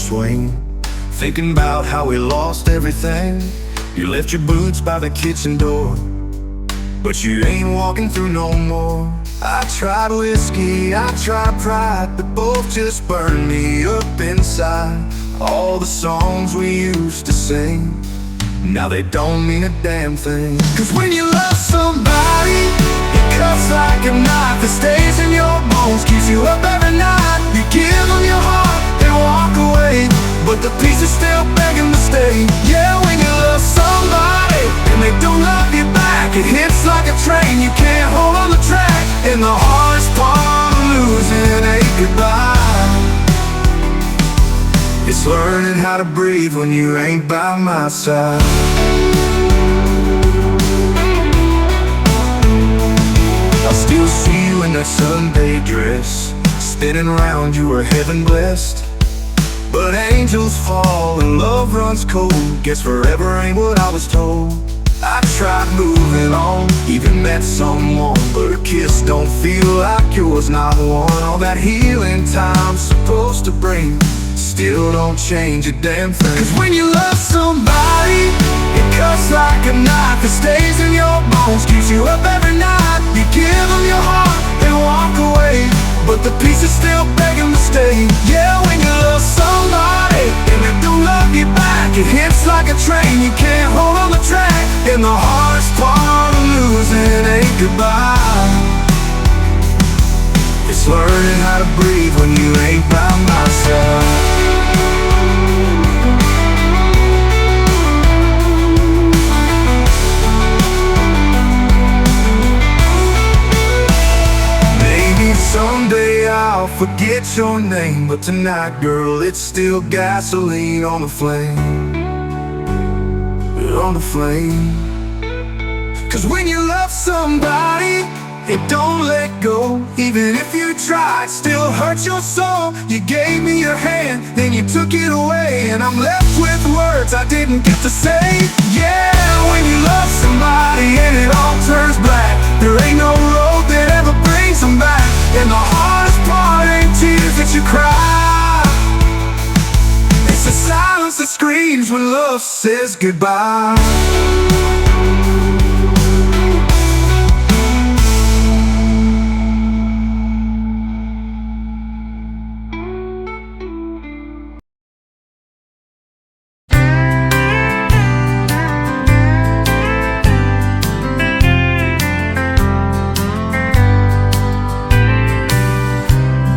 swing, thinking about how we lost everything. You left your boots by the kitchen door, but you ain't walking through no more. I tried whiskey, I tried pride, but both just burned me up inside. All the songs we used to sing, now they don't mean a damn thing. Cause when you love somebody, it cuts like a knife that stays in your bones, keeps you up every night. You give them your heart, they walk away, but the piece is still begging to stay. Yeah, when you love somebody and they don't love you back, it hits like a train, you can't hold on the track. And the hardest part of losing ain't goodbye, it's learning how to breathe when you ain't by my side. I still see you in that Sunday dress, spinning around, you were heaven blessed. But angels fall and love runs cold, guess forever ain't what I was told. I tried moving on, even met someone, but a kiss don't feel like yours, not one. All that healing time's supposed to bring still don't change a damn thing. Cause when you love somebody, it cuts like a knife that stays in your bones, keeps you up every night. You give them your heart, they walk away, but the piece is still begging to stay. Yeah, when you love somebody and they don't love you back, it hits like a train, you can't hold on the track. And the hardest part of losing ain't goodbye, it's learning how to breathe when you ain't by my side. Maybe someday I'll forget your name, but tonight, girl, it's still gasoline on the flame, on the flame. Cause when you love somebody, it don't let go. Even if you try, it still hurts your soul. You gave me your hand, then you took it away, and I'm left with words I didn't get to say. Yeah, when you love somebody and it all turns black, there ain't no road that ever brings them back. And the hardest part ain't tears that you cry, it's the silence that screams when love says goodbye.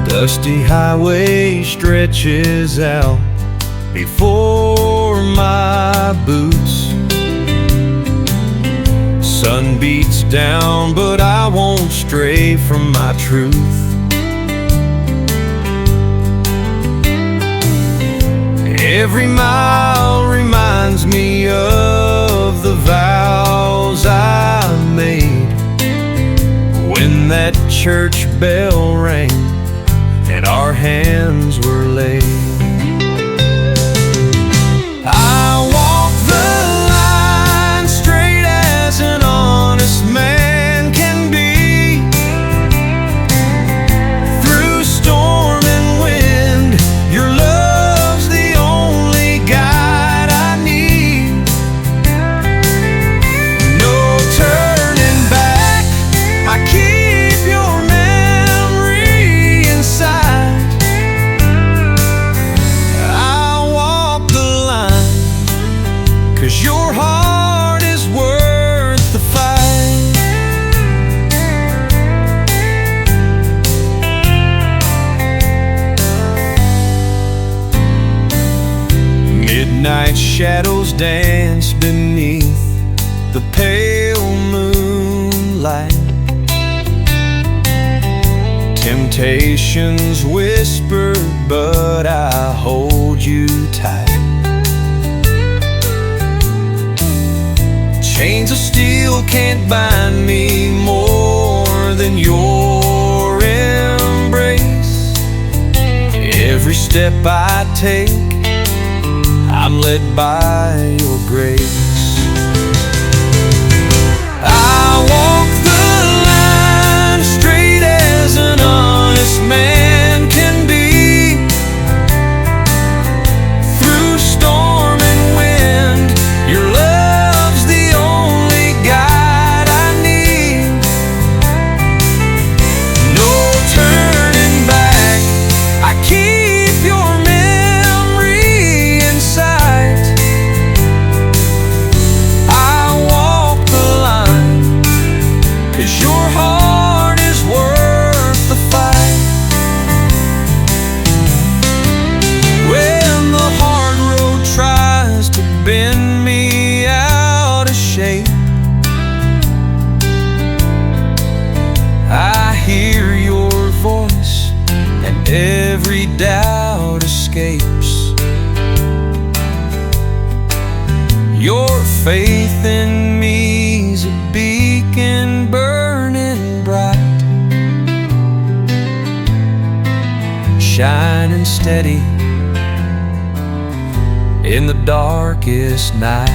Dusty highway stretches out before my boots. Sun beats down, but I won't stray from my truth. Every mile reminds me of the vows I made when that church bell rang and our hands were laid. I walk the line straight as an honest man can be. Through storm and wind, your love's the only guide I need. No turning back, I keep your memory inside. Cause your heart is worth the fight. Midnight shadows dance beneath the pale moonlight. Temptations whisper, but I hold you tight. Chains of steel can't bind me more than your embrace. Every step I take, I'm led by your grace. I walk the line straight as an honest man can be. Your faith in me's a beacon burning bright, shining steady in the darkest night.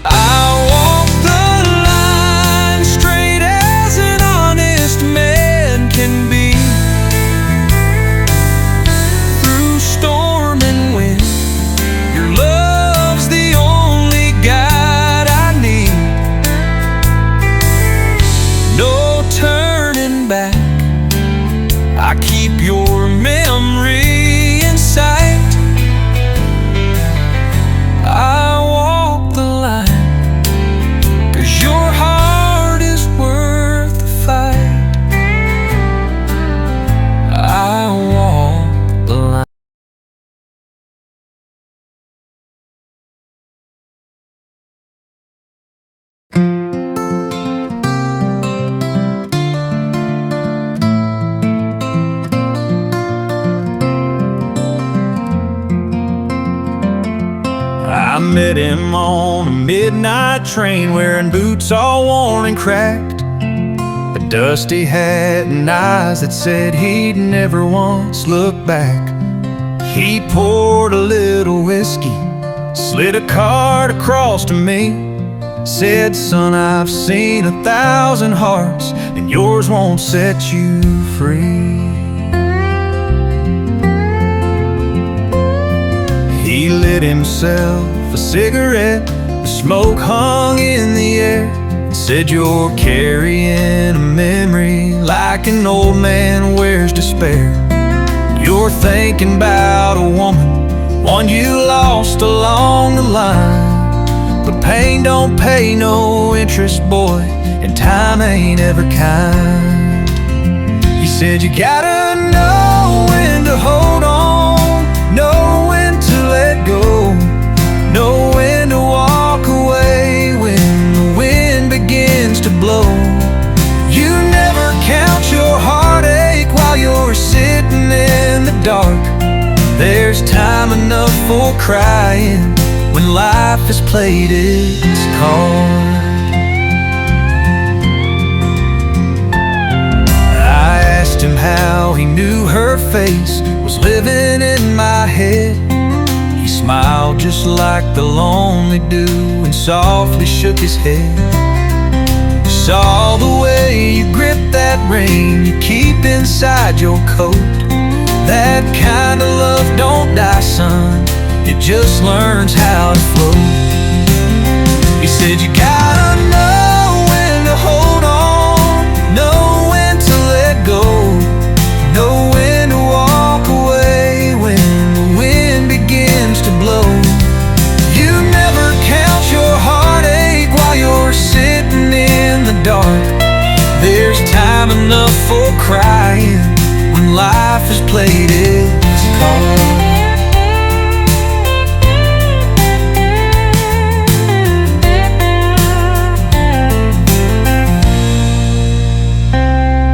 I walk the line straight as an honest man can be. Through storm and wind, your love's the only guide I need. No turning back, I keep your memory in sight. I walk the line, 'cause your heart is worth the fight. I walk the line. I met him on a midnight train, wearing boots all worn and cracked, a dusty hat and eyes that said he'd never once look back. He poured a little whiskey, slid a card across to me, said, "Son, I've seen 1,000 hearts, and yours won't set you free." He lit himself a cigarette, the smoke hung in the air, and said, "You're carrying a memory like an old man wears despair. You're thinking about a woman, one you lost along the line. But pain don't pay no interest, boy, and time ain't ever kind." He said, "You gotta know when to hold on, know when to let go, know when to walk away when the wind begins to blow. You never count your heartache while you're sitting in the dark. There's time enough for crying when life has played its card." I asked him how he knew her face was living in my head. He smiled just like the lonely do and softly shook his head. Saw the way you grip that ring you keep inside your coat. That kind of love don't die, son, it just learns how to float. He said, "You gotta know when to hold on, know when to let go, know when to walk away when the wind begins to blow. You never count your heartache while you're sitting in the dark. There's time enough for crying when life has played its card."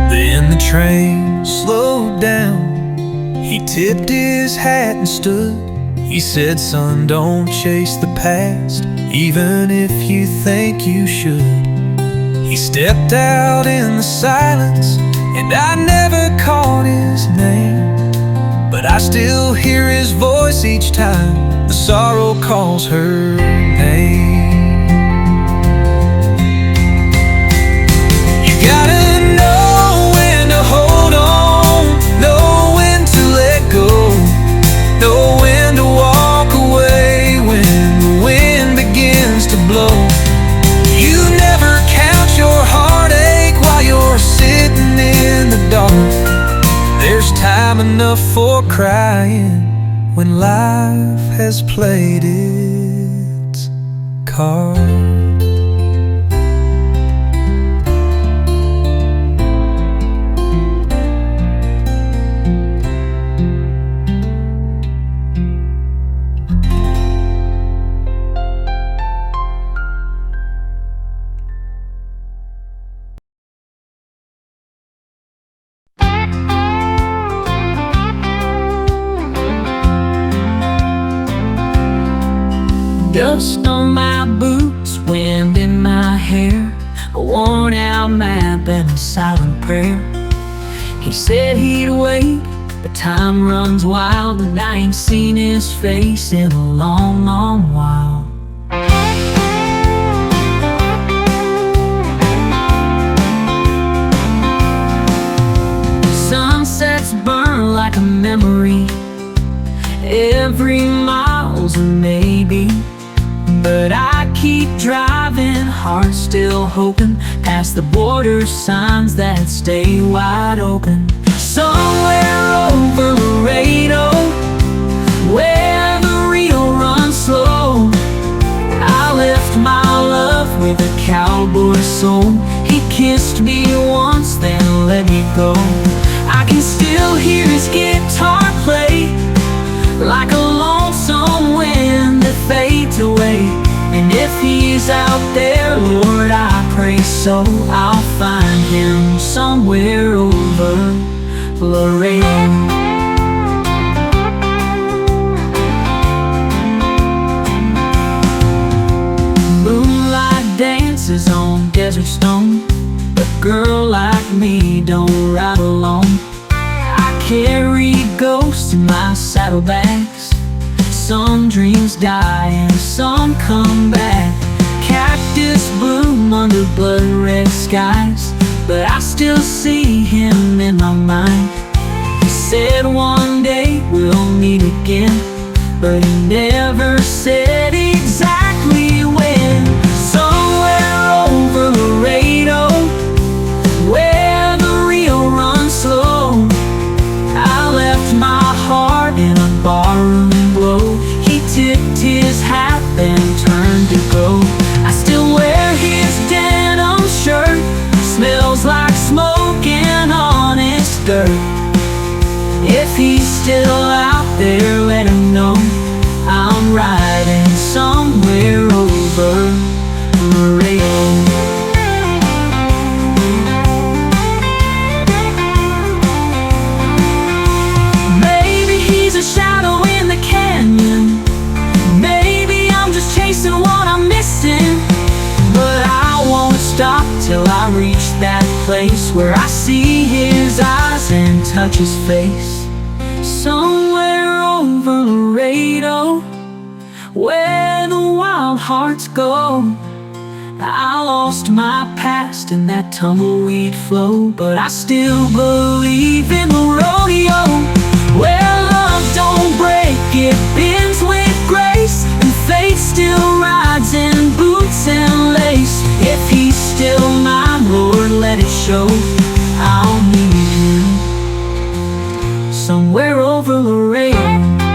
Then the train slowed down, he tipped his hat and stood. He said, "Son, don't chase the past, even if you think you should." He stepped out in the silence, and I never caught his name, but I still hear his voice each time the sorrow calls her name. You gotta know when to hold on, know when to let go, know when to walk away when the wind begins to blow. You never count your heartache while you're sitting in the dark. There's time enough for crying when life has played its card. Dust on my boots, wind in my hair, a worn out map and a silent prayer. He said he'd wait, but time runs wild, and I ain't seen his face in a long, long while. Sunsets burn like a memory, every mile's a maybe. But I keep driving, heart still hoping, past the border signs that stay wide open. Somewhere over Laredo, where the Rio runs slow, I left my love with a cowboy soul. He kissed me once, then let me go. I can still hear his guitar play, like a lonesome wind that fades away. And if he's out there, Lord, I pray so, I'll find him somewhere over Laredo. Moonlight dances on desert stone, but a girl like me don't ride alone. I carry ghosts in my saddlebags. Some dreams die and some come back. Cactus bloom under blood red skies, but I still see him in my mind. He said one day we'll meet again, but he never said exactly when. Somewhere over Laredo, where the Rio runs slow, I left my heart in a barroom glow. He tipped his hat then turned to go. I still wear his denim shirt, smells like smoking honest dirt. If he's still out there, let him know I'm riding somewhere over Laredo. A shadow in the canyon, maybe I'm just chasing what I'm missing, but I won't stop till I reach that place where I see his eyes and touch his face. Somewhere over Laredo, where the wild hearts go. I lost my past in that tumbleweed flow, but I still believe in the rodeo, where love don't break, it bends with grace, and faith still rides in boots and lace. If he's still mine, Lord, let it show. I'll meet him somewhere over Laredo.